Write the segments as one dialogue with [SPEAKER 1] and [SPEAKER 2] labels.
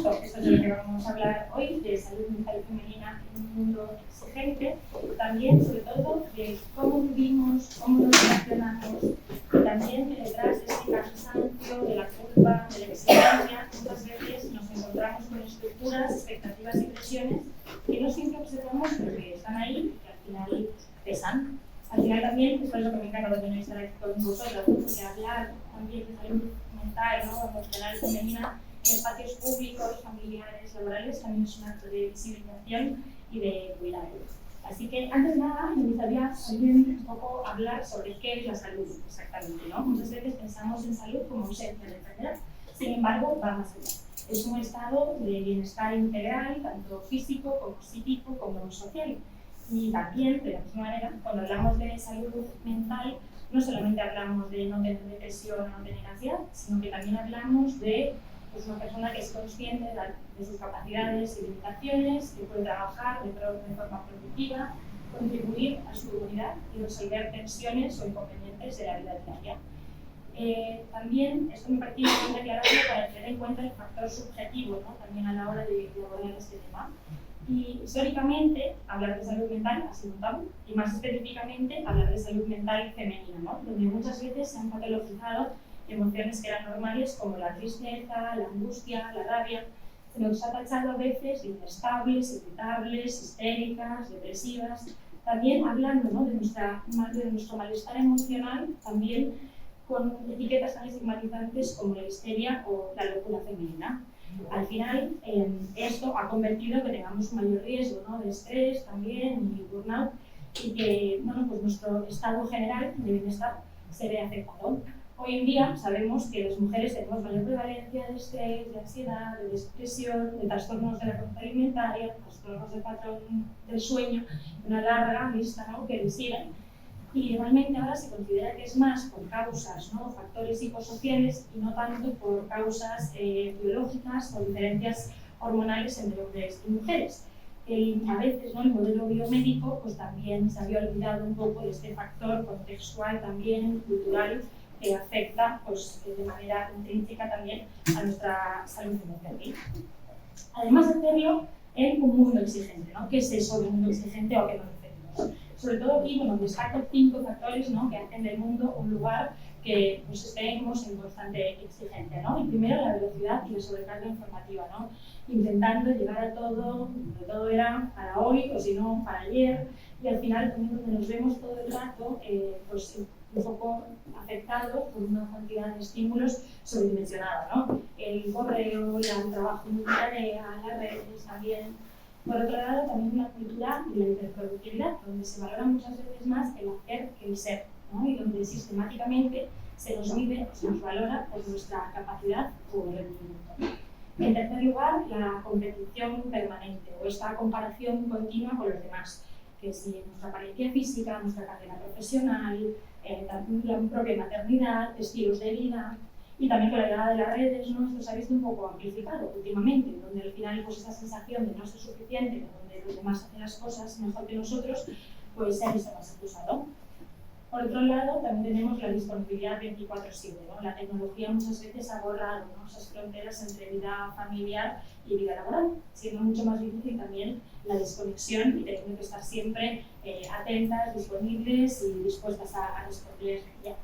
[SPEAKER 1] justo esto es de lo que vamos a hablar hoy, de salud mental femenina en un mundo exigente, también sobre todo de cómo vivimos, cómo nos relacionamos, y también detrás de ese cansancio, de la culpa, de la exigencia, muchas veces nos encontramos con estructuras, expectativas y presiones que no siempre observamos, pero que están ahí y que al final pesan. Al final también, eso es lo que me encanta de tener estar aquí con vosotros, porque hablar también de salud mental, ¿no? Emocional femenina en espacios públicos, familiares, laborales, también es un acto de visibilización y de cuidado. Así que, antes de nada, me gustaría también un poco hablar sobre qué es la salud exactamente, ¿no? Muchas veces pensamos en salud como ausencia de enfermedad, sin embargo, va más allá. Es un estado de bienestar integral, tanto físico como psíquico como social. Y también, de la misma manera, cuando hablamos de salud mental, no solamente hablamos de no tener depresión o no tener ansiedad, sino que también hablamos de una persona que es consciente de sus capacidades y limitaciones, que puede trabajar de forma productiva, contribuir a su comunidad y resolver tensiones o inconvenientes de la vida diaria. También, esto me parece importante aclararlo para tener en cuenta el factor subjetivo, ¿no? También a la hora de abordar este tema. Y históricamente, hablar de salud mental ha sido un tabú, y más específicamente hablar de salud mental femenina, ¿no? Donde muchas veces se han patologizado emociones que eran normales como la tristeza, la angustia, la rabia. Se nos ha tachado a veces de inestables, irritables, histéricas, depresivas. También hablando, ¿no? de nuestro malestar emocional, también con etiquetas tan estigmatizantes como la histeria o la locura femenina. Al final, esto ha convertido que tengamos un mayor riesgo, ¿no? de estrés también y burnout, y que bueno, pues nuestro estado general de bienestar se ve afectado. Hoy en día sabemos que las mujeres tenemos mayor prevalencia de estrés, de ansiedad, de depresión, de trastornos de la conducta alimentaria, trastornos del patrón del sueño, una larga lista, ¿no? que le siguen. Y realmente ahora se considera que es más por causas, ¿no? factores psicosociales y no tanto por causas biológicas o diferencias hormonales entre hombres y mujeres. A veces, ¿no? el modelo biomédico pues, también se había olvidado un poco de este factor contextual, también cultural, que afecta pues, de manera intrínseca también a nuestra salud emocional. Además de hacerlo en un mundo exigente, ¿no? ¿Qué es eso de un mundo exigente o a qué nos referimos? Sobre todo aquí, bueno, destaco 5 factores, ¿no? que hacen del mundo un lugar que pues, estemos en constante exigencia, ¿no? El primero, la velocidad y la sobrecarga informativa, ¿no? Intentando llegar a todo, donde todo era para hoy o si no para ayer, y al final también donde nos vemos todo el rato pues, un poco afectados por una cantidad de estímulos sobredimensionada, ¿no? El correo, el trabajo multitarea, las redes también. Por otro lado, también una cultura de la hiperproductividad, donde se valora muchas veces más el hacer que el ser, ¿no? y donde sistemáticamente se nos mide o se nos valora por nuestra capacidad o rendimiento. En tercer lugar, la competición permanente o esta comparación continua con los demás, que si nuestra apariencia física, nuestra carrera profesional, la propia maternidad, estilos de vida, y también con la llegada de las redes, ¿no? Esto se ha visto un poco amplificado últimamente, donde al final pues, esa sensación de no ser suficiente, donde los demás hacen las cosas mejor que nosotros, pues se ha visto más acusado. Por otro lado, también tenemos la disponibilidad 24/7, ¿no? La tecnología muchas veces ha borrado, ¿no? esas fronteras entre vida familiar y vida laboral, siendo mucho más difícil también la desconexión y teniendo que estar siempre atentas, disponibles y dispuestas a responder ya.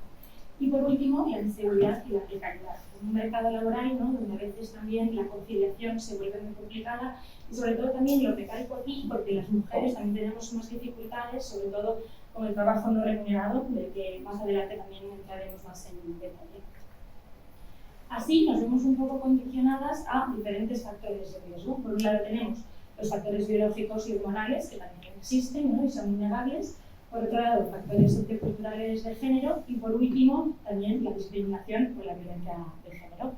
[SPEAKER 1] Y por último, la inseguridad y la precariedad. En un mercado laboral, ¿no? donde a veces también la conciliación se vuelve muy complicada y sobre todo también lo recalco aquí porque las mujeres también tenemos unas dificultades, sobre todo con el trabajo no remunerado, del que más adelante también entraremos más en detalle. Así nos vemos un poco condicionadas a diferentes factores de riesgo. Por un lado tenemos los factores biológicos y hormonales, que también existen, ¿no? y son innegables. Por otro lado, factores socioculturales de género y por último, también la discriminación o la violencia de género.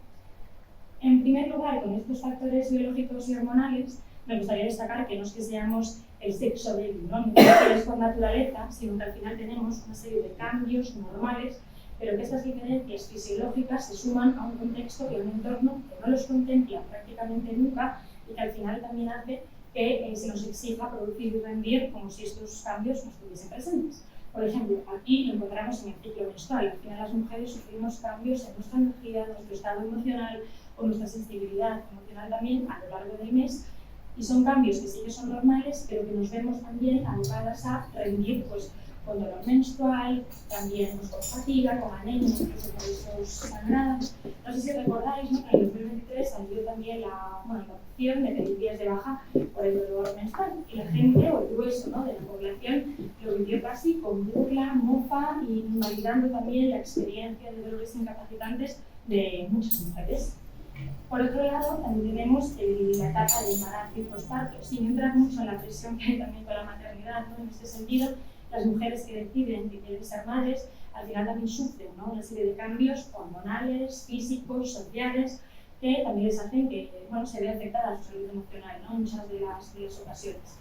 [SPEAKER 1] En primer lugar, con estos factores biológicos y hormonales, me gustaría destacar que no es que seamos el sexo débil, ¿no? Ni mujeres por naturaleza, sino que al final tenemos una serie de cambios normales, pero que estas diferencias fisiológicas se suman a un contexto y a un entorno que no los contempla prácticamente nunca y que al final también hace que se nos exija producir y rendir como si estos cambios no estuviesen presentes. Por ejemplo, aquí lo encontramos en el ciclo menstrual. Al final las mujeres sufrimos cambios en nuestra energía, nuestro estado emocional o nuestra sensibilidad emocional también a lo largo del mes. Y son cambios que sí que son normales, pero que nos vemos también abocadas a rendir pues, con dolor menstrual, también pues, con fatiga, con anemia, incluso por esos sangrados. No sé si recordáis, ¿no?, que en 2023 salió también la opción de pedir días de baja por el dolor menstrual. Y la gente, o el grueso, ¿no?, de la población, lo vivió casi con burla, mofa y invalidando también la experiencia de dolores incapacitantes de muchas mujeres. Por otro lado, también tenemos la etapa de embarazo y posparto. Sin entrar mucho en la presión que hay también con la maternidad, ¿no?, en este sentido, las mujeres que deciden que quieren ser madres, al final también sufren, ¿no?, una serie de cambios hormonales, físicos, sociales, que también les hacen que se vea afectada su salud emocional, ¿no?, en muchas de las ocasiones.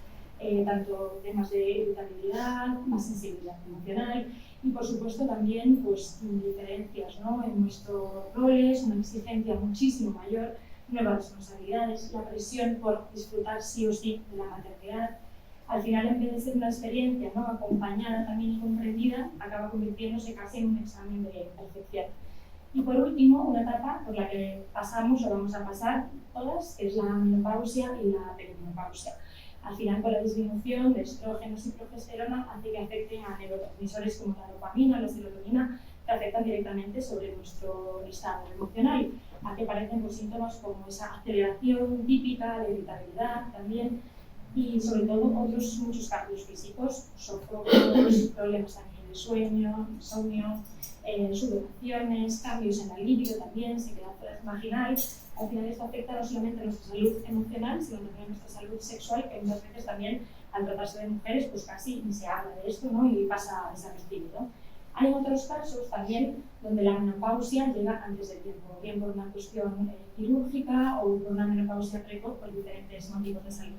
[SPEAKER 1] Tanto temas de irritabilidad, más sensibilidad emocional y, por supuesto, también pues, diferencias, ¿no?, en nuestros roles, una exigencia muchísimo mayor, nuevas responsabilidades, la presión por disfrutar sí o sí de la maternidad. Al final, en vez de ser una experiencia, ¿no?, acompañada también y comprendida, acaba convirtiéndose casi en un examen de perfección. Y por último, una etapa por la que pasamos o vamos a pasar todas, que es la menopausia y la perimenopausia. Al final, con la disminución de estrógenos y progesterona, hace que afecten a neurotransmisores como la dopamina, la serotonina, que afectan directamente sobre nuestro estado emocional. Aquí aparecen pues, síntomas como esa aceleración típica, la irritabilidad también, y sobre todo otros muchos cambios físicos, sofocos, problemas también de sueño, insomnio, sudoraciones, cambios en la libido también, sequedad vaginal. Al final esto afecta no solamente a nuestra salud emocional, sino también a nuestra salud sexual, que muchas veces también al tratarse de mujeres pues casi ni se habla de esto, ¿no?, y pasa desapercibido. Hay otros casos también donde la menopausia llega antes del tiempo, bien por una cuestión quirúrgica o por una menopausia precoz por diferentes motivos de salud.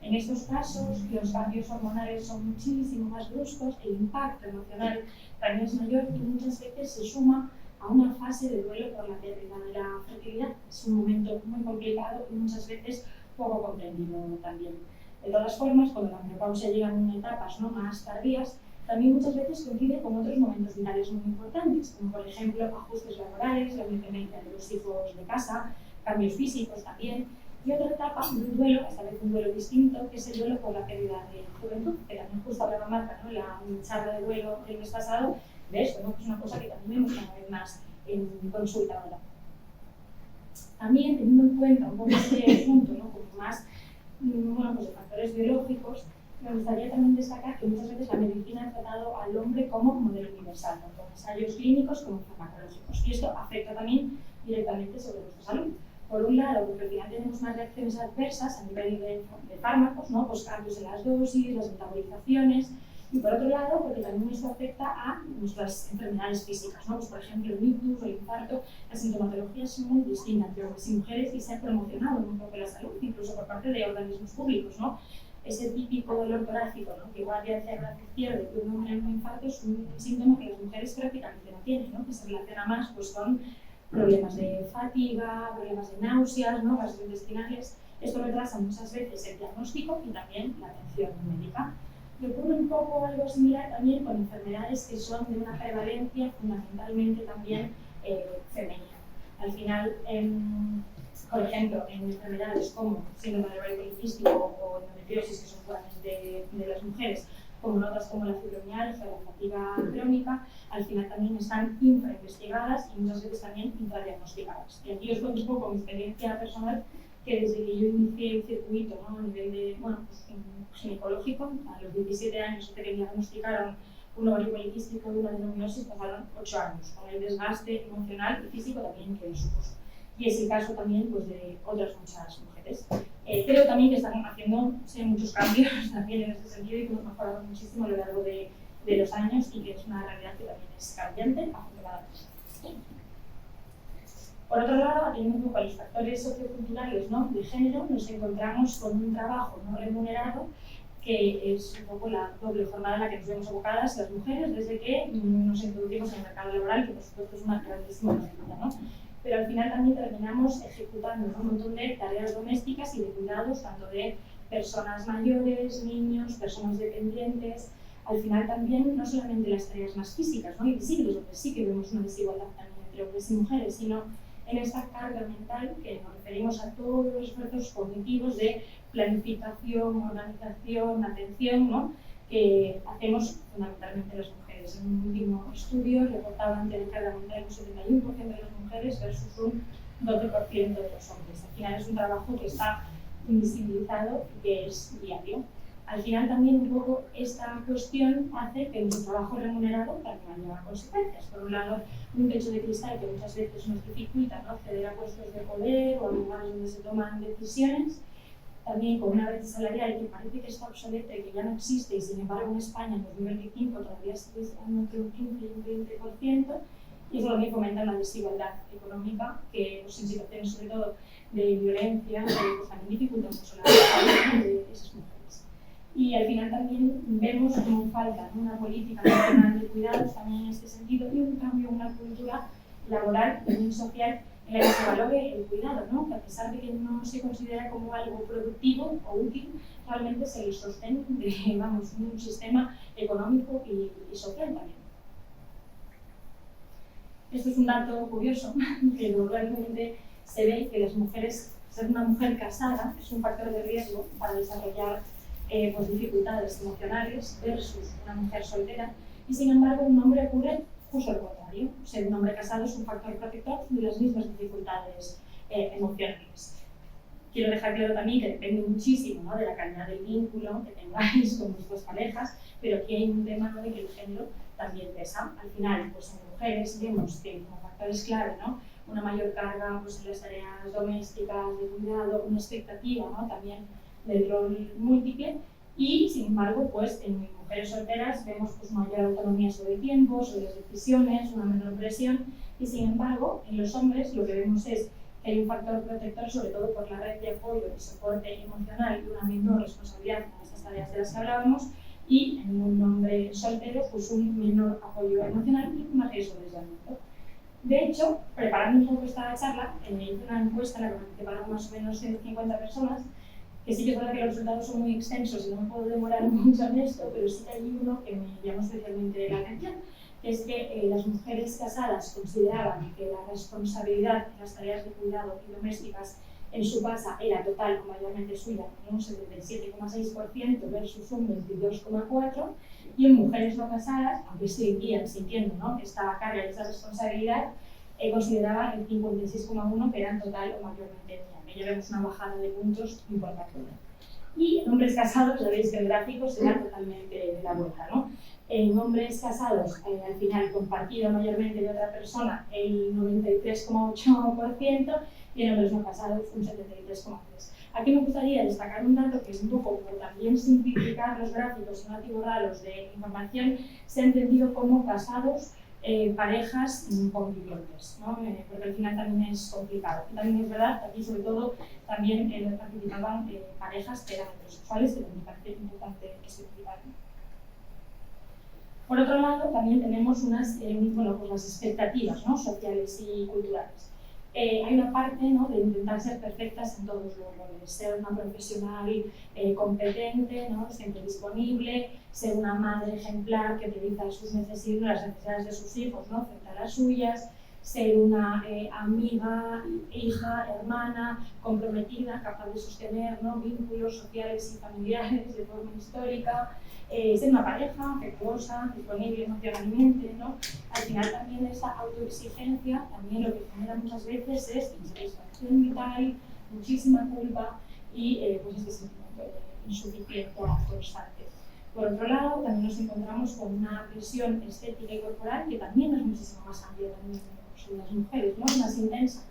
[SPEAKER 1] En estos casos, los cambios hormonales son muchísimo más bruscos, el impacto emocional también es mayor y muchas veces se suma a una fase de duelo por la pérdida de la fertilidad. Es un momento muy complicado y muchas veces poco comprendido también. De todas formas, cuando la menopausia llega en etapas, ¿no?, más tardías, también muchas veces coincide con otros momentos vitales muy importantes, como por ejemplo ajustes laborales, la independencia de los hijos de casa, cambios físicos también, y otra etapa de un duelo, esta vez un duelo distinto, que es el duelo por la pérdida de juventud, que también justo hablaba Marta, ¿no?, la charla de duelo del mes pasado, de esto, ¿no?, que es una cosa que también vemos cada vez más en consulta ahora. También, teniendo en cuenta un poco este punto, ¿no?, como más pues de factores biológicos, me gustaría también destacar que muchas veces la medicina ha tratado al hombre como modelo universal, tanto en ensayos clínicos como farmacológicos, y esto afecta también directamente sobre nuestra salud. Por un lado, porque al final tenemos más reacciones adversas a nivel de fármacos, ¿no?, pues cambios en las dosis, las metabolizaciones, y por otro lado, porque también esto afecta a nuestras enfermedades físicas, ¿no?, pues por ejemplo el ictus o el infarto, la sintomatología es muy distinta entre hombres y mujeres y se ha promocionado un poco la salud, incluso por parte de organismos públicos, ¿no? Ese típico dolor torácico, ¿no?, que igual ya el brazo izquierdo y un hombre en un infarto es un síntoma que las mujeres prácticamente no tienen, ¿no?, que se relaciona más pues, con problemas de fatiga, problemas de náuseas, ¿no?, gastrointestinales. Esto retrasa muchas veces el diagnóstico y también la atención médica. Y ocurre un poco algo similar también con enfermedades que son de una prevalencia fundamentalmente también femenina. Al final, por ejemplo, en enfermedades como síndrome del ovario poliquístico o endometriosis, que son puramente de las mujeres, como en otras como la fibromialgia o la fatiga crónica, al final también están infrainvestigadas y muchas veces también infradiagnosticadas. Y aquí os cuento un poco mi experiencia personal, que desde que yo inicié el circuito, ¿no?, a nivel de, pues, ginecológico, a los 17 años hasta que me diagnosticaron un ovario poliquístico y una adenomiosis, pasaron 8 años, con el desgaste emocional y físico también que supuso. Y es el caso también pues, de otras muchas mujeres. Creo también que están haciéndose muchos cambios también en ese sentido y que hemos mejorado muchísimo a lo largo de los años y que es una realidad que también es cambiante, afortunadamente. Por otro lado, atendiendo un poco a los factores socioculturales, ¿no?, de género, nos encontramos con un trabajo no remunerado que es un poco la doble jornada en la que nos vemos abocadas las mujeres desde que nos introducimos en el mercado laboral, que por supuesto es una grandísima mayoría, ¿no? Pero al final también terminamos ejecutando, ¿no?, un montón de tareas domésticas y de cuidados, tanto de personas mayores, niños, personas dependientes. al final también no solamente las tareas más físicas, ¿no? Y visibles, donde sí que vemos una desigualdad también entre hombres y mujeres, sino en esta carga mental que nos referimos a todos los esfuerzos cognitivos de planificación, organización, atención, ¿no? Que hacemos fundamentalmente las mujeres. En un último estudio reportaban de carga mental un 71% de las mujeres versus un 12% de los hombres. Al final es un trabajo que está invisibilizado y que es diario. Al final también un poco esta cuestión hace que nuestro trabajo remunerado también lleva consecuencias. Por un lado, un techo de cristal que muchas veces nos dificulta, ¿no?, acceder a puestos de poder o a lugares donde se toman decisiones. También con una brecha salarial que parece que está obsoleta y que ya no existe, y sin embargo en España en 2025 todavía sigue estando entre un 15 y un 20%, y eso también fomenta la desigualdad económica que, pues, en situaciones sobre todo de violencia, pues también dificulta mucho la vida de esas mujeres. Y al final también vemos como falta, ¿no?, una política nacional de cuidados también en este sentido, y un cambio, una cultura laboral, también social, en la que se valore el cuidado, ¿no?, que a pesar de que no se considera como algo productivo o útil, realmente se le sostén de, vamos, un sistema económico y social también. Esto es un dato curioso, pero realmente se ve que las mujeres, ser una mujer casada es un factor de riesgo para desarrollar pues, dificultades emocionales versus una mujer soltera, y sin embargo un hombre ocurre justo lo contrario. Ser un hombre casado es un factor protector de las mismas dificultades emocionales. Quiero dejar claro también que depende muchísimo, ¿no?, de la calidad del vínculo que tengáis con vuestras parejas, pero aquí hay un tema, ¿no?, de que el género también pesa. Al final, pues en mujeres vemos que como factores clave, ¿no?, una mayor carga pues, en las tareas domésticas, de cuidado, una expectativa, ¿no?, también del rol múltiple, y sin embargo, pues en mujeres solteras vemos pues, mayor autonomía sobre el tiempo, sobre las decisiones, una menor presión, y sin embargo, en los hombres lo que vemos es que hay un factor protector, sobre todo por la red de apoyo y soporte emocional y una menor responsabilidad en estas tareas de las que hablábamos, y en un hombre soltero, pues un menor apoyo emocional y un riesgo de aislamiento. De hecho, preparando un poco esta charla, hice una encuesta en la que participaron más o menos 150 personas, que sí que es verdad que los resultados son muy extensos y no me puedo demorar mucho en esto, pero sí que hay uno que me llamó especialmente la atención, que es que las mujeres casadas consideraban que la responsabilidad en las tareas de cuidado y domésticas en su casa era total o mayormente suya, un 77,6% versus un 22,4%, y en mujeres no casadas, aunque seguían sintiendo, ¿no?, esta carga y esta responsabilidad, consideraban el 56,1% que eran total o mayormente mía. Ya vemos una bajada de puntos importante. Y en hombres casados, ya veis que el gráfico se da totalmente de la vuelta, ¿no? En hombres casados, al final compartido mayormente de otra persona, el 93,8%, y en hombres no casados, un 73,3%. Aquí me gustaría destacar un dato que es un poco como también simplificar los gráficos y no atiborrarlos de información, se ha entendido como casados, parejas convivientes, ¿no? Porque al final también es complicado. Y también es verdad que aquí sobre todo también participaban parejas que eran heterosexuales, que me parece importante especificar. Por otro lado, también tenemos unas, bueno, pues las expectativas, ¿no?, sociales y culturales. Hay una parte, ¿no?, de intentar ser perfectas en todos los roles, ser una profesional competente, ¿no?, siempre disponible, ser una madre ejemplar que prioriza sus necesidades, las necesidades de sus hijos, ¿no?, frente a las suyas, ser una amiga, hija, hermana, comprometida, capaz de sostener, ¿no?, vínculos sociales y familiares de forma histórica, ser una pareja afectuosa, disponible emocionalmente, ¿no? Al final también esta autoexigencia también lo que genera muchas veces es insatisfacción vital, muchísima culpa y pues este sentimiento de insuficiencia constante. Por otro lado, también nos encontramos con una presión estética y corporal que también es muchísimo más amplia también en las mujeres, ¿no?, es más intensa.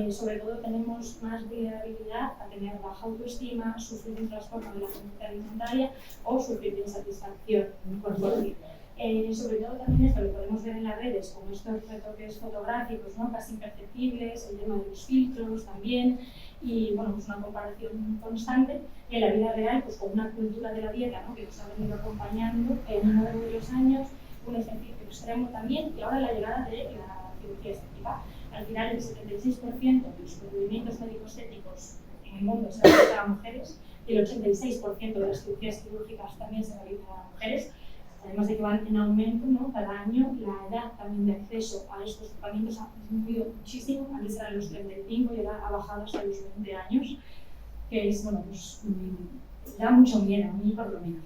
[SPEAKER 1] Sobre todo tenemos más vulnerabilidad a tener baja autoestima, sufrir un trastorno de la conducta alimentaria o sufrir de insatisfacción corporal. Sobre todo también esto lo podemos ver en las redes con estos retoques fotográficos, ¿no?, casi imperceptibles, el tema de los filtros también, y bueno, pues una comparación constante, y en la vida real pues con una cultura de la dieta, ¿no?, que nos ha venido acompañando a lo largo de los años, un ejercicio extremo también, y ahora la llegada de la cirugía estética. Al final, el 76% de los procedimientos médicos estéticos en el mundo se realizan a mujeres y el 86% de las cirugías quirúrgicas también se realizan a mujeres. además de que van en aumento, ¿no? Cada año la edad también de acceso a estos tratamientos ha disminuido muchísimo. Antes eran los 35 y ahora ha bajado hasta los 20 años, que es, bueno, pues da mucho miedo, a mí por lo menos.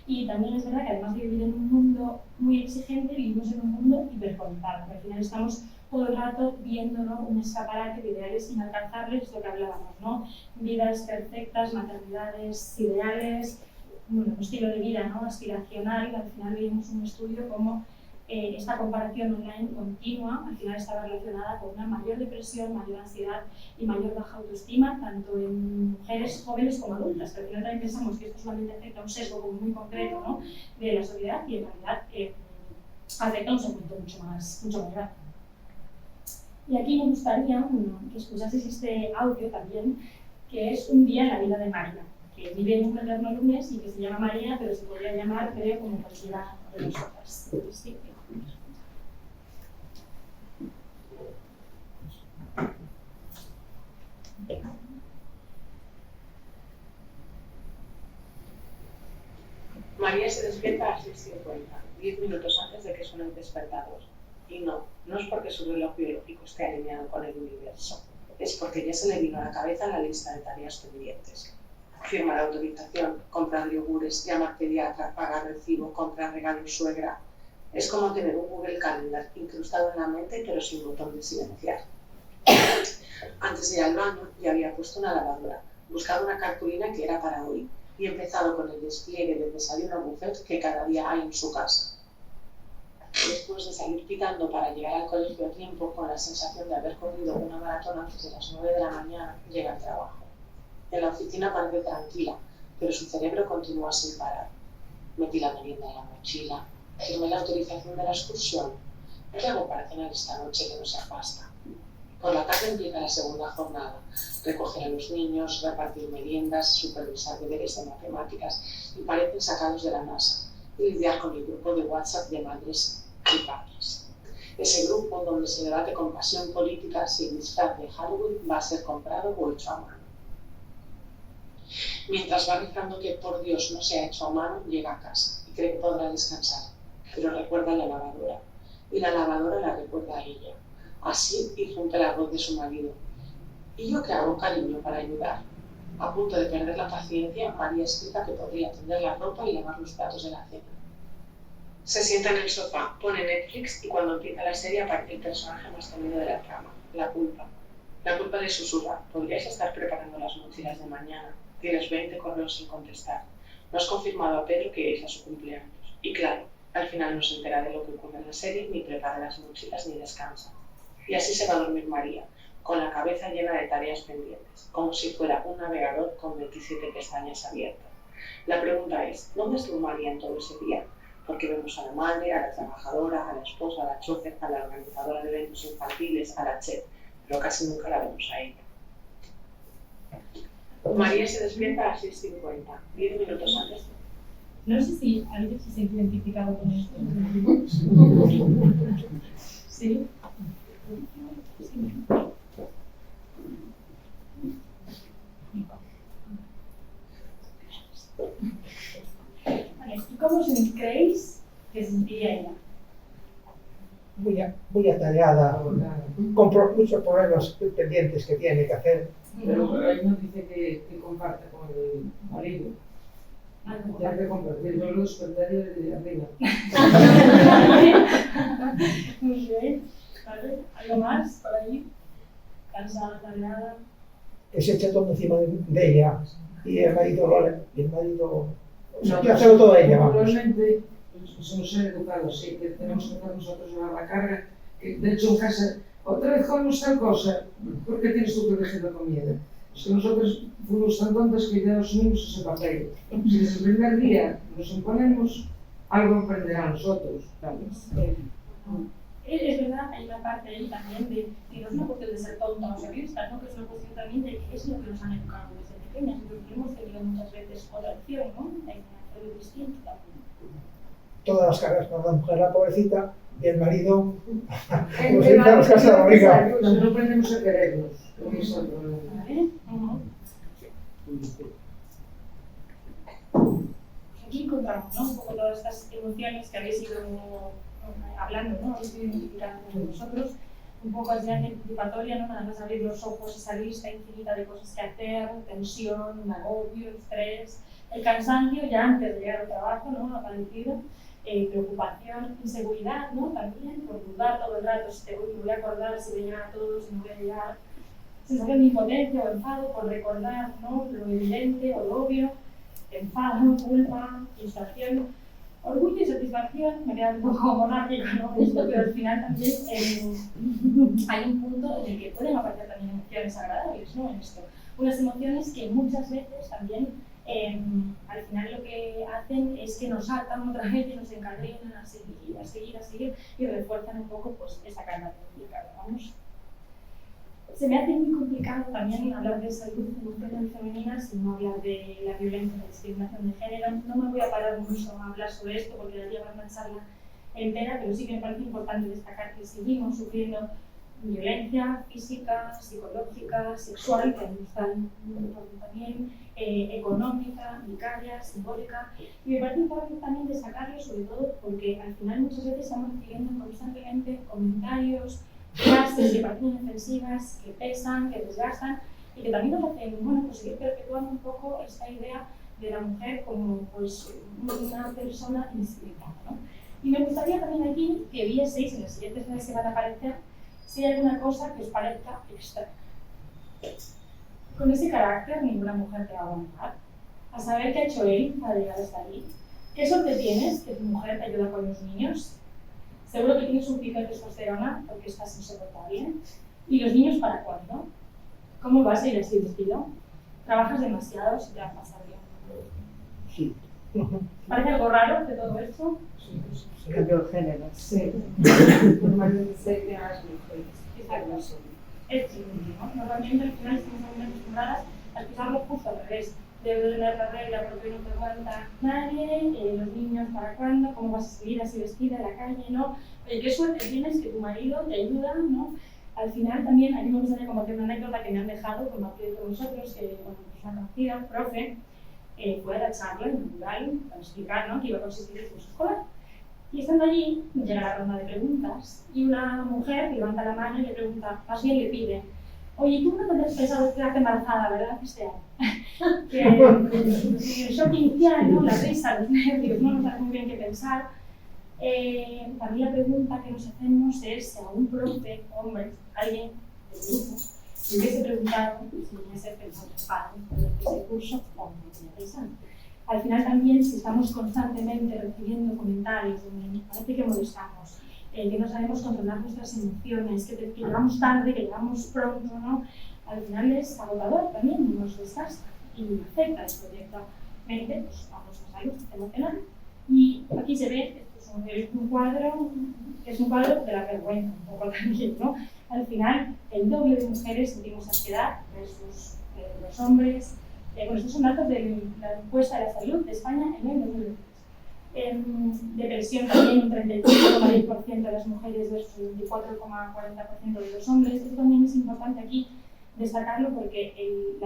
[SPEAKER 1] Y también es verdad que además de vivir en un mundo muy exigente, vivimos en un mundo hiperconectado, que al final estamos todo el rato viendo, ¿no? Un escaparate de ideales inalcanzables, lo que hablábamos, ¿no? Vidas perfectas, maternidades ideales, bueno, un estilo de vida, ¿no? Aspiracional. Al final vimos un estudio como esta comparación online continua al final estaba relacionada con una mayor depresión, mayor ansiedad y mayor baja autoestima, tanto en mujeres jóvenes como adultas. Pero al final también pensamos que esto solamente afecta a un sesgo como muy concreto, ¿no? De la sociedad, y en realidad afecta a un segmento mucho más grande. Y aquí me gustaría que escuchaseis este audio también, que es un día en la vida de María, que vive en un eterno lunes y que se llama María, pero se podría llamar, creo, como cualquiera de nosotras. Sí.
[SPEAKER 2] María se despierta a las 6:50, 10 minutos antes de que suene el despertador. Y no es porque su reloj biológico esté alineado con el universo, es porque ya se le vino a la cabeza la lista de tareas pendientes. Firmar autorización, comprar yogures, llamar pediatra, pagar recibo, comprar regalos suegra. Es como tener un Google Calendar incrustado en la mente pero sin botón de silenciar. Antes de ir al baño ya había puesto una lavadora, buscado una cartulina que era para hoy y empezado con el despliegue del desayuno buffet que cada día hay en su casa. Después de salir pitando para llegar al colegio a tiempo con la sensación de haber corrido una maratón antes de las 9 de la mañana, llega al trabajo. En la oficina parece tranquila, pero su cerebro continúa sin parar. Metí la merienda en la mochila, firmé la autorización de la excursión. ¿Qué hago para cenar esta noche que no sea pasta? Por la tarde empieza la segunda jornada. Recoger a los niños, repartir meriendas, supervisar deberes de matemáticas y parecen sacados de la NASA y lidiar con el grupo de WhatsApp de madres y padres. Ese grupo donde se debate con pasión política si el disfraz de Halloween va a ser comprado o hecho a mano. Mientras va rezando que por Dios no sea hecho a mano, llega a casa y cree que podrá descansar, pero recuerda la lavadora y la lavadora la recuerda a ella. Así irrumpe la voz de su marido. ¿Y yo qué hago, cariño, para ayudar? A punto de perder la paciencia, María explica que podría tender la ropa y lavar los platos de la cena. Se sienta en el sofá, pone Netflix y cuando empieza la serie aparece el personaje más temido de la trama, la culpa. La culpa le susurra: podrías estar preparando las mochilas de mañana, tienes 20 correos sin contestar, no has confirmado a Pedro que es a su cumpleaños. Y claro, al final no se entera de lo que ocurre en la serie, ni prepara las mochilas ni descansa. Y así se va a dormir María, con la cabeza llena de tareas pendientes, como si fuera un navegador con 27 pestañas abiertas. La pregunta es, ¿dónde estuvo María en todo ese día? Porque vemos a la madre, a la trabajadora, a la esposa, a la chofer, a la organizadora de eventos infantiles, a la chef, pero casi nunca la vemos a ella. María se despierta a las 6:50, 10 minutos antes.
[SPEAKER 1] No sé si alguien se siente identificado con esto. ¿Sí? Vale, ¿y cómo creéis que se sentiría ella?
[SPEAKER 3] Muy atareada, con muchos problemas pendientes que tiene que hacer.
[SPEAKER 4] Pero ahí no dice que comparte con el marido. Ya que compartir, yo lo suspendería de arriba.
[SPEAKER 1] Muy bien, ¿vale? ¿Algo más por ahí? ¿Cansada, atareada?
[SPEAKER 3] Que se echa todo encima de ella y el marido quiere hacerlo todo ella.
[SPEAKER 4] Probablemente somos educados, sí, que tenemos que hacer nosotros llevar la carga. Que, de hecho, en casa, otra vez comemos tal cosa, ¿por qué tienes tú que elegir la comida? Es que nosotros fuimos tan tontos que ya asumimos ese papel. Si desde el primer día nos imponemos, algo aprenderá a nosotros, ¿sabes?
[SPEAKER 1] Es verdad, hay una parte ahí también de que no es una cuestión de ser tonta o egoísta, ¿no? Que es una cuestión también de que es lo que nos han educado desde pequeñas, porque hemos tenido muchas veces otra opción, ¿no? Hay que hacerlo distinto también.
[SPEAKER 3] Todas las cargas para la mujer, la pobrecita, y el marido,
[SPEAKER 4] Pues
[SPEAKER 3] se las casas de la rica.
[SPEAKER 4] no aprendemos a querernos. ¿Vale?
[SPEAKER 1] Aquí, encontramos, ¿no? Un poco todas estas emociones que habéis ido hablando, ¿no? Habéis ido identificando con vosotros, un poco así anticipatoria, ¿no? Nada más abrir los ojos, esa lista infinita de cosas que hacer, tensión, agobio, estrés, el cansancio ya antes de llegar al trabajo, ¿no? Aparecido, preocupación, inseguridad, ¿no? También, por dudar todo el rato si me voy a acordar, si voy a llegar a todo, si no voy a llegar. Sensación de impotencia o enfado por recordar, ¿no? Lo evidente o lo obvio, enfado, culpa, frustración, orgullo y satisfacción. Me queda un poco monárquico, ¿no? Esto, pero al final también hay un punto en el que pueden aparecer también emociones agradables, ¿no? En esto. Unas emociones que muchas veces también al final lo que hacen es que nos saltan otra vez y nos encadenan a seguir y refuerzan un poco pues, esta carga complicada, vamos. Se me hace muy complicado también hablar de salud emocional femenina sin no hablar de la violencia y la discriminación de género. No me voy a parar mucho a hablar sobre esto porque daría para una charla entera, pero sí que me parece importante destacar que seguimos sufriendo violencia física, psicológica, sexual, que nos están también, económica, vicaria, simbólica. Y me parece importante también destacarlo, sobre todo porque al final muchas veces estamos recibiendo constantemente comentarios, frases que parecen ofensivas, que pesan, que desgastan y que también nos hacen, bueno, pues seguir perpetuando un poco esta idea de la mujer como pues, una persona insignificante, ¿no? Y me gustaría también aquí que vieseis en las siguientes slides que van a aparecer si hay alguna cosa que os parezca extraña. Con ese carácter ninguna mujer te va a aguantar. A saber qué ha hecho él para llegar hasta ahí. ¿Qué suerte tienes que tu mujer te ayuda con los niños? Seguro que tienes un pico de testosterona porque estás insoportable. ¿Y los niños para cuándo? ¿Cómo vas a ir así vestido? ¿Trabajas demasiado si te va a pasar bien?
[SPEAKER 5] Sí.
[SPEAKER 1] ¿Parece algo raro de todo esto?
[SPEAKER 5] Cambio de género.
[SPEAKER 2] Sí. Normalmente se quedan las mujeres.
[SPEAKER 1] Exacto. Es chiquitito, ¿no? Normalmente al final estamos muy acostumbradas a escucharlo justo al revés. Debe de tener la regla porque no te aguanta nadie, los niños para cuándo, cómo vas a seguir así vestida en la calle, ¿no? Oye, qué suerte tienes que tu marido te ayuda, ¿no? Al final también, a mí me gustaría compartir una anécdota que me han dejado compartir con nosotros, que bueno, pues una conocida, profe, fue a la charla inaugural para explicar, ¿no?, que iba a consistir el curso escolar. Y estando allí, llega la ronda de preguntas y una mujer levanta la mano y le pregunta, más bien le pide, oye, tú no tendrás pensado quedarte embarazada, ¿verdad, Cristian? Que el shock inicial, ¿no?, la risa, los nervios, no nos sabe muy bien qué pensar. También la pregunta que nos hacemos es si a un profe, hombre, alguien del grupo, le hubiese preguntado si hubiese pensado en ese curso o no tenía pensado. Al final también, si estamos constantemente recibiendo comentarios donde parece que molestamos, que no sabemos controlar nuestras emociones, que llegamos tarde, que llegamos pronto, ¿no? Al final es agotador también, nos desgasta y afecta directamente pues, a nuestra salud emocional. Y aquí se ve, esto es un cuadro de la vergüenza, un poco también, ¿no? Al final, el doble de mujeres sentimos ansiedad versus los hombres. Bueno, estos son datos de la encuesta de la salud de España en el 2023. Depresión también, un 35,10% de las mujeres versus el 24,40% de los hombres. Esto también es importante aquí destacarlo porque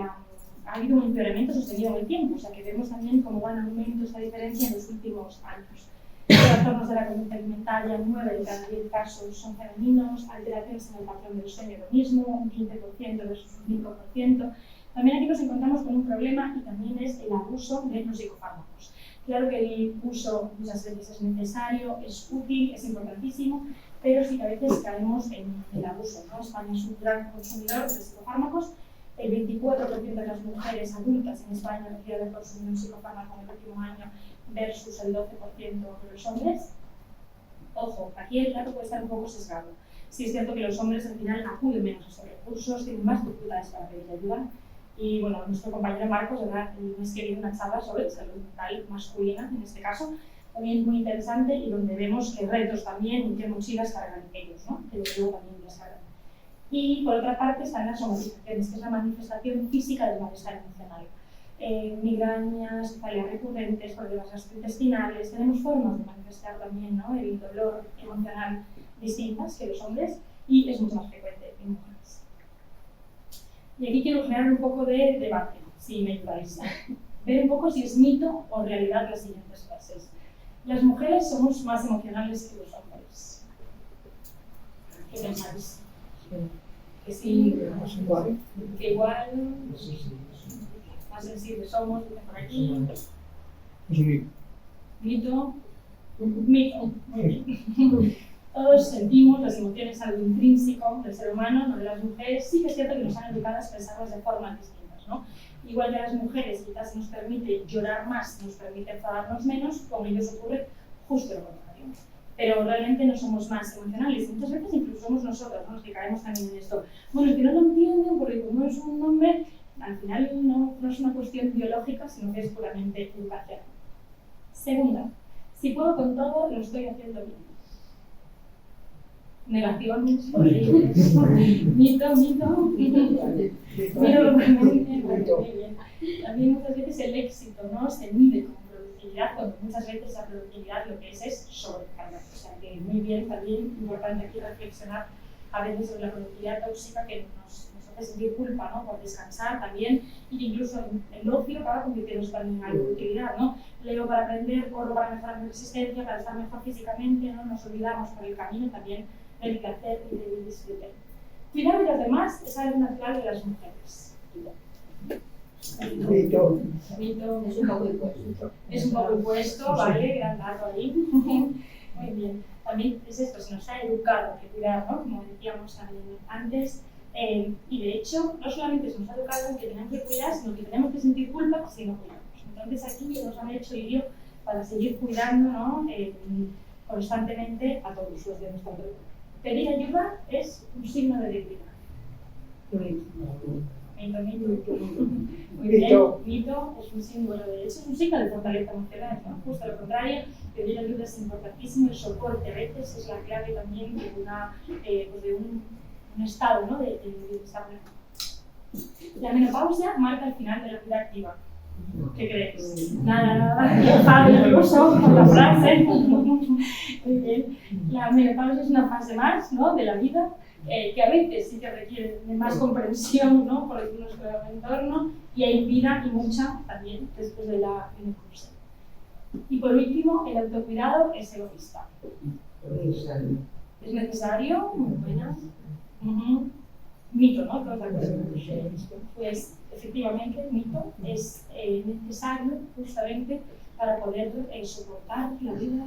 [SPEAKER 1] ha habido un empeoramiento sostenido en el tiempo, o sea que vemos también cómo va en aumento esta diferencia en los últimos años. Trastornos de la conducta alimentaria, 9 de cada 10 casos son femeninos, alteraciones en el patrón del sueño lo mismo, un 15% versus un 5%. También aquí nos encontramos con un problema y también es el abuso de los psicofármacos. Claro que el uso muchas veces es necesario, es útil, es importantísimo, pero sí que a veces caemos en el abuso, ¿no? España es un gran consumidor de psicofármacos. El 24% de las mujeres adultas en España refiere haber consumido un psicofármaco en el último año versus el 12% de los hombres. Ojo, aquí el dato puede estar un poco sesgado. Sí es cierto que los hombres al final acuden menos a estos recursos, tienen más dificultades para pedir ayuda. Y bueno, nuestro compañero Marcos, ¿verdad?, el mes que viene una charla sobre salud mental masculina, en este caso, también muy interesante y donde vemos qué retos también y qué mochilas cargan ellos, ¿no?, que luego también las cargan. Y por otra parte están las somatizaciones, que es la manifestación física del malestar emocional. Migrañas, cefaleas recurrentes, problemas gastrointestinales, tenemos formas de manifestar también, ¿no?, el dolor emocional distintas que los hombres y es mucho más frecuente en mujeres. Y aquí quiero generar un poco de debate, si me ayudáis. ver un poco si es mito o realidad las siguientes frases. Las mujeres somos más emocionales que los hombres. ¿Qué pensáis? Que sí, que igual, más sensibles somos, dicen por aquí. Mito. Mito. Muy bien. Todos sentimos las emociones, algo intrínseco del ser humano, no de las mujeres. Sí que es cierto que nos han educado a expresarlas de formas distintas, ¿no? Igual que a las mujeres quizás nos permite llorar más, nos permite enfadarnos menos, con ellos ocurre justo lo contrario. Pero realmente no somos más emocionales. Muchas veces incluso somos nosotros, ¿no?, los que caemos también en esto. Bueno, es que no lo entienden porque como es un hombre, al final no es una cuestión biológica, sino que es puramente educación. Segunda, si puedo con todo, lo estoy haciendo bien. Negaciones, horribles. Mito. Miro totalmente, muy bien. También muchas veces el éxito, ¿no?, se mide con productividad, cuando muchas veces la productividad lo que es sobrecarga. O sea que muy bien, también importante aquí reflexionar a veces sobre la productividad tóxica que nos hace sentir culpa, ¿no?, por descansar también, y incluso el ocio acaba convirtiéndose también en la productividad, ¿no? Leo para aprender, corro para mejorar mi resistencia, para estar mejor físicamente, ¿no? Nos olvidamos por el camino también del placer y del disfrute. Cuidar de los demás es algo natural de las mujeres.
[SPEAKER 3] Mito.
[SPEAKER 1] Es un poco impuesto. Es un poco impuesto, ¿vale? Gran dato ahí. Muy bien. También es esto, se nos ha educado que cuidar, ¿no?, como decíamos también antes. Y de hecho, no solamente se nos ha educado en que tenemos que cuidar, sino que tenemos que sentir culpa si no cuidamos. Entonces aquí nos han hecho hilo para seguir cuidando, ¿no?, constantemente a todos los de nuestra vida. Pedir ayuda es un signo de debilidad. Muy bien, mito es un símbolo, de hecho es un signo de fortaleza emocional, ¿no? Justo lo contrario, pedir ayuda es importantísimo, el soporte a veces es la clave también de, un estado, ¿no?, de bienestar mejor. La menopausia marca el final de la vida activa. ¿Qué crees? Nada, fabuloso por la frase. Muy bien. La menopausia es una fase más, ¿no?, de la vida, que a veces sí que requiere de más comprensión, ¿no?, por nuestro entorno, y hay vida y mucha también después de la menopausia. Y por último, el autocuidado es egoísta. ¿Es necesario? Muy buena. Mito, ¿no? Pues efectivamente, mito es necesario justamente para poder soportar la vida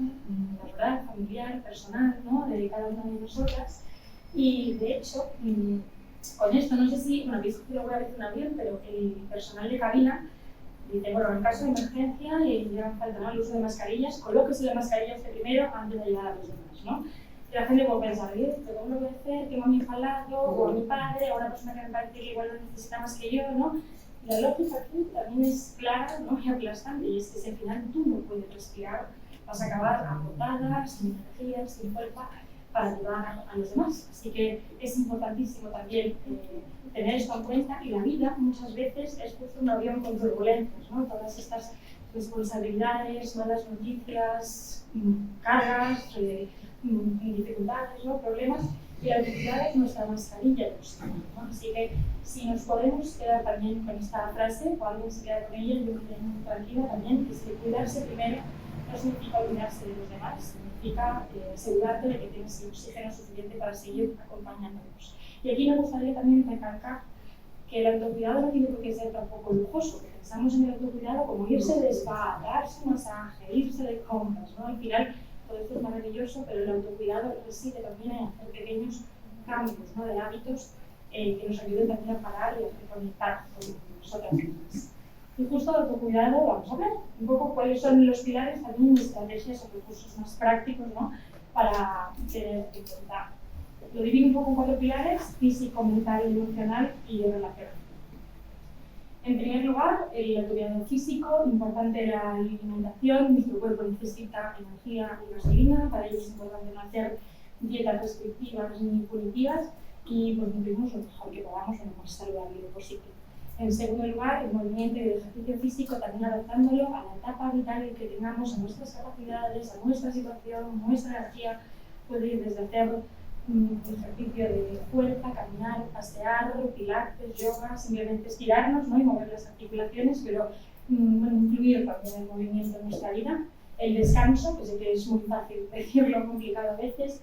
[SPEAKER 1] laboral, familiar, personal, ¿no?, de cada una de nosotras. Y de hecho, con esto, no sé si, bueno, habéis cogido alguna vez un avión, pero el personal de cabina dice, bueno, en caso de emergencia y hagan falta, ¿no?, el uso de mascarillas, colóquese la mascarilla usted primero antes de ayudar a los demás, ¿no? Y la gente puede pensar, ¿pero cómo lo voy a hacer? Tengo a mi hijo al lado, o a mi padre, o a una persona que me parece que igual lo necesita más que yo, ¿no? Y la lógica aquí también es clara, ¿no?, y aplastante, y es que si al final tú no puedes respirar, vas a acabar agotada, sin energía, sin fuerza, para ayudar a los demás. Así que es importantísimo también tener esto en cuenta, y la vida muchas veces es justo un avión con turbulencias, ¿no? Todas estas responsabilidades, malas noticias, cargas, dificultades, ¿no?, problemas, y la utilidad es nuestra mascarilla, ¿no? Así que si nos podemos quedar también con esta frase, o alguien se queda con ella, yo me quedo muy tranquila también, que si cuidarse primero no significa olvidarse de los demás, significa asegurarte de que tienes el oxígeno suficiente para seguir acompañándonos. Y aquí me gustaría también recalcar que el autocuidado no tiene por qué ser tampoco lujoso, que pensamos en el autocuidado como irse de spa, darse un masaje, irse de compras, ¿no? Al final todo esto es maravilloso, pero el autocuidado reside también en hacer pequeños cambios, ¿no?, de hábitos que nos ayuden también a parar y a reconectar con nosotras mismas. Y justo de autocuidado vamos a ver un poco cuáles son los pilares también de estrategias o recursos más prácticos, ¿no?, para tener en cuenta. Lo divido un poco en 4 pilares: físico, mental, emocional y de relación. En primer lugar, el autocuidado físico, importante la alimentación. Nuestro cuerpo necesita energía y gasolina, para ello es importante no hacer dietas restrictivas ni punitivas y pues nutrirnos lo mejor que podamos, lo más saludable posible. En segundo lugar, el movimiento y el ejercicio físico, también adaptándolo a la etapa vital que tengamos, a nuestras capacidades, a nuestra situación, nuestra energía. Puede ir desde hacer ejercicio de fuerza, caminar, pasear, pilates, yoga, simplemente estirarnos, ¿no?, y mover las articulaciones, pero incluir también el movimiento en nuestra vida, el descanso, que sé que es muy fácil decirlo, complicado a veces,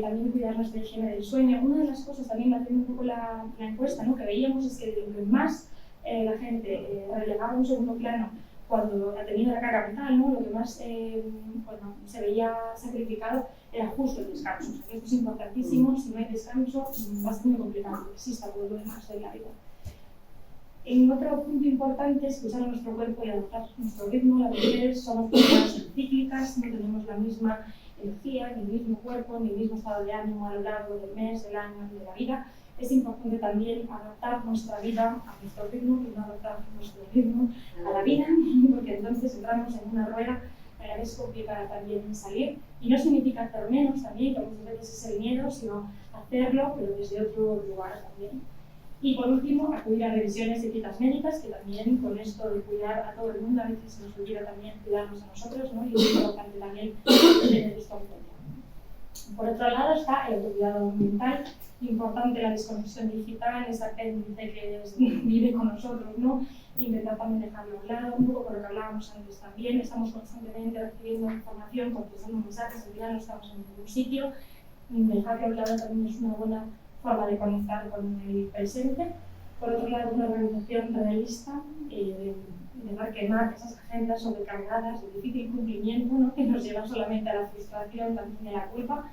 [SPEAKER 1] también cuidar nuestra higiene del sueño. Una de las cosas, también haciendo un poco la encuesta, ¿no?, que veíamos es que lo que más la gente relegaba a un segundo plano cuando ha tenido la carga mental, ¿no?, lo que más se veía sacrificado era justo el descanso. O sea, que esto es importantísimo. Si no hay descanso, va a ser muy complicado que exista todo lo demás en la vida. En otro punto importante es escuchar a nuestro cuerpo y adaptar nuestro ritmo. Las mujeres somos personas cíclicas, no tenemos la misma energía, ni el mismo cuerpo, ni el mismo estado de ánimo a lo largo del mes, del año, de la vida. Es importante también adaptar nuestra vida a nuestro ritmo y no adaptar nuestro ritmo a la vida, porque entonces entramos en una rueda a la vez complicada también salir. Y no significa hacer menos también, que muchas veces es el miedo, sino hacerlo, pero desde otro lugar también. Y por último, acudir a revisiones y citas médicas, que también con esto de cuidar a todo el mundo, a veces se nos olvida también cuidarnos a nosotros, ¿no? Y es importante también tener esto en cuenta. Por otro lado está el autocuidado mental, importante la desconexión digital, ese apéndice que vive con nosotros, ¿no? Intentar también dejarlo a un lado, un poco por lo que hablábamos antes también, estamos constantemente recibiendo información, contestando mensajes, al final no estamos en ningún sitio, dejarlo a un lado también es una buena forma de conectar con el presente. Por otro lado, una organización realista, dejar quemar esas agendas sobrecargadas de difícil cumplimiento, ¿no?, que nos llevan solamente a la frustración, también a la culpa.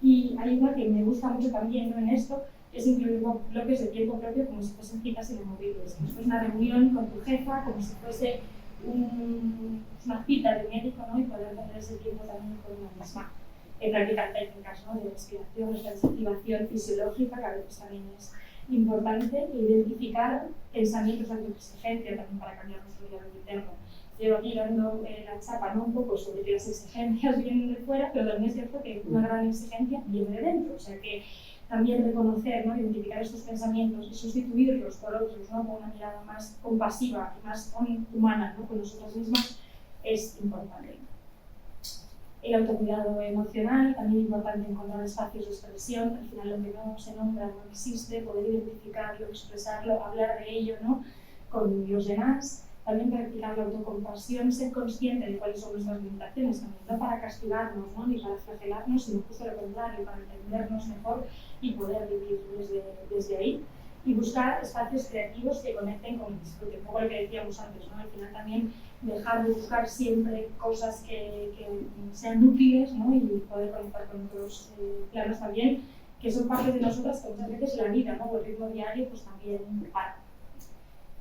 [SPEAKER 1] Y hay una que me gusta mucho también, ¿no?, en esto, que es incluir bloques de tiempo propio como si fuesen citas inamovibles. Como si fuese una reunión con tu jefa, como si fuese una cita de médico, ¿no?, y poder tener ese tiempo también con una misma. Practicar técnicas, ¿no?, de respiración, respiración fisiológica, que a veces también es importante, identificar pensamientos de autoexigencia también para cambiar nuestro diálogo interno. Llevo aquí dando la chapa, ¿no?, un poco sobre que las exigencias vienen de fuera, pero también es cierto que una gran exigencia viene de dentro. O sea que también reconocer, ¿no?, identificar estos pensamientos y sustituirlos por otros, ¿no?, con una mirada más compasiva y más humana, ¿no?, con nosotras mismas, es importante. El autocuidado emocional, también importante encontrar espacios de expresión, al final lo que no se nombra no existe, poder identificarlo, expresarlo, hablar de ello, ¿no?, con los demás. También practicar la autocompasión, ser consciente de cuáles son nuestras limitaciones, también no para castigarnos, ¿no?, ni para flagelarnos, sino justo lo contrario, para entendernos mejor y poder vivir desde ahí. Y buscar espacios creativos que conecten con el disfrute, un poco lo que decíamos antes, ¿no?, al final también dejar de buscar siempre cosas que sean útiles, ¿no?, y poder conectar con otros planos también, que son parte de nosotras, que muchas veces la vida, ¿no?, o el ritmo diario, pues también para.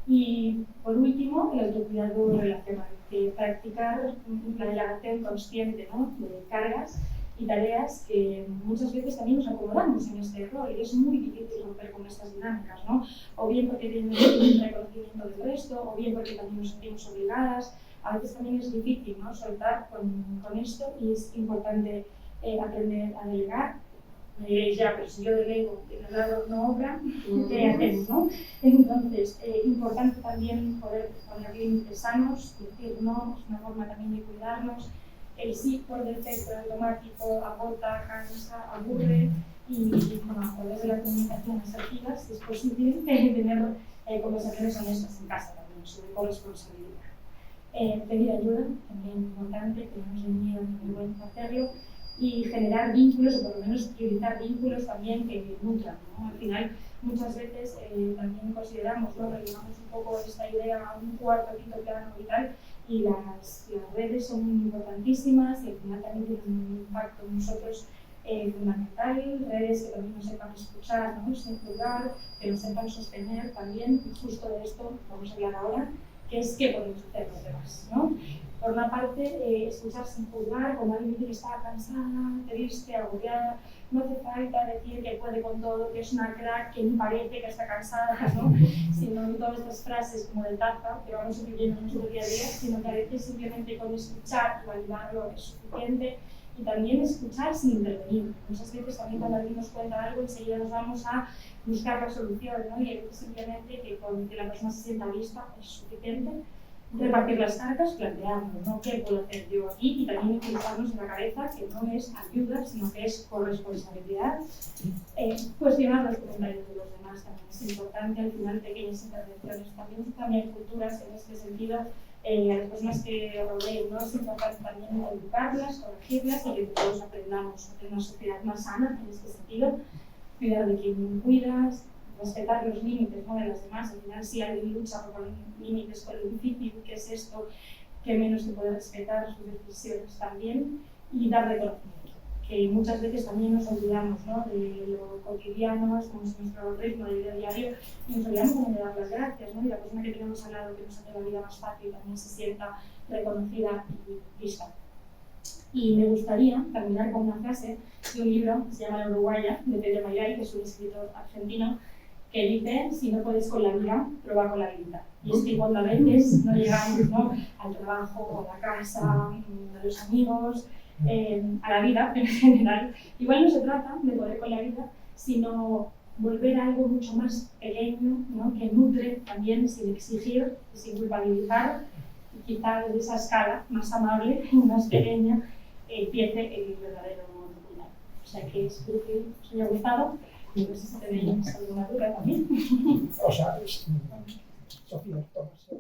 [SPEAKER 1] Y por último, el autocuidado relacional, que practicar la delegación consciente, ¿no?, de cargas y tareas que muchas veces también nos acomodamos en este rol y es muy difícil romper con estas dinámicas, ¿no? O bien porque tienen un reconocimiento del resto, o bien porque también nos sentimos obligadas. A veces también es difícil, ¿no?, soltar con esto y es importante aprender a delegar. Me diréis, ya, pero si yo delego y el lado no obra, ¿qué hacemos, no? Entonces, importante también poder poner límites sanos, decir no, es una forma también de cuidarnos. El sí por defecto automático agota, cansa, aburre y bueno, a través de la comunicación asertiva es posible tener conversaciones honestas en casa también sobre corresponsabilidad. Pedir ayuda, también importante, que no nos den miedo ni vergüenza hacerlo, y generar vínculos, o por lo menos priorizar vínculos también que nutran, ¿no? Al final, muchas veces también consideramos, ¿no?, rellenamos un poco esta idea a un cuarto, quinto plano y tal, y las redes son importantísimas y al final también tienen un impacto en nosotros fundamental, redes que también nos sepan escuchar, ¿no?, sin juzgar, que nos sepan sostener también, y justo de esto vamos a hablar ahora, que es qué podemos hacer los demás, ¿no? Por una parte, escuchar sin juzgar, cuando alguien dice que está cansada, triste, agobiada, no hace falta decir que puede con todo, que es una crack, que ni parece que está cansada, ¿no?, sino todas estas frases como de taza que vamos escribiendo en nuestro día a día, sino que a veces simplemente con escuchar y validarlo es suficiente. Y también escuchar sin intervenir. Muchas veces también cuando alguien nos cuenta algo enseguida nos vamos a buscar la solución, ¿no?, y a veces simplemente que con que la persona se sienta vista es suficiente. Repartir las cargas, plantearnos, ¿no?, qué puedo hacer yo aquí, y también utilizarnos en la cabeza que no es ayuda, sino que es corresponsabilidad. Cuestionar los comentarios de los demás. demás también es importante. Al final, pequeñas intervenciones también cambian culturas en este sentido. A las personas que rodeen, ¿no? Es importante también educarlas, corregirlas y que todos aprendamos a tener una sociedad más sana en este sentido. Cuidar de quien cuidas, respetar los límites, ¿no? De las demás. Al final, si alguien lucha por poner límites con lo difícil que es esto, que menos se puede respetar sus decisiones también y dar reconocimiento. Que muchas veces también nos olvidamos, ¿no? De lo cotidiano, estamos en nuestro ritmo de vida diario y nos olvidamos también de dar las gracias, ¿no? Y la persona que tenemos al lado que nos hace la vida más fácil también se sienta reconocida y vista. Y me gustaría terminar con una frase de un libro que se llama La Uruguaya, de Pedro Mayray, que es un escritor argentino, que dice: si no puedes con la vida, prueba con la vida. Y es que cuando a veces no llegamos, ¿no? Al trabajo, a la casa, a los amigos, a la vida en general, igual no se trata de poder con la vida, sino volver a algo mucho más pequeño, ¿no? Que nutre también sin exigir, sin culpabilizar, y quizá desde esa escala más amable, más pequeña, empiece el verdadero mundo. O sea que espero que os haya gustado y no sé si tenéis alguna duda también.
[SPEAKER 3] O sea, Sofía, tomas.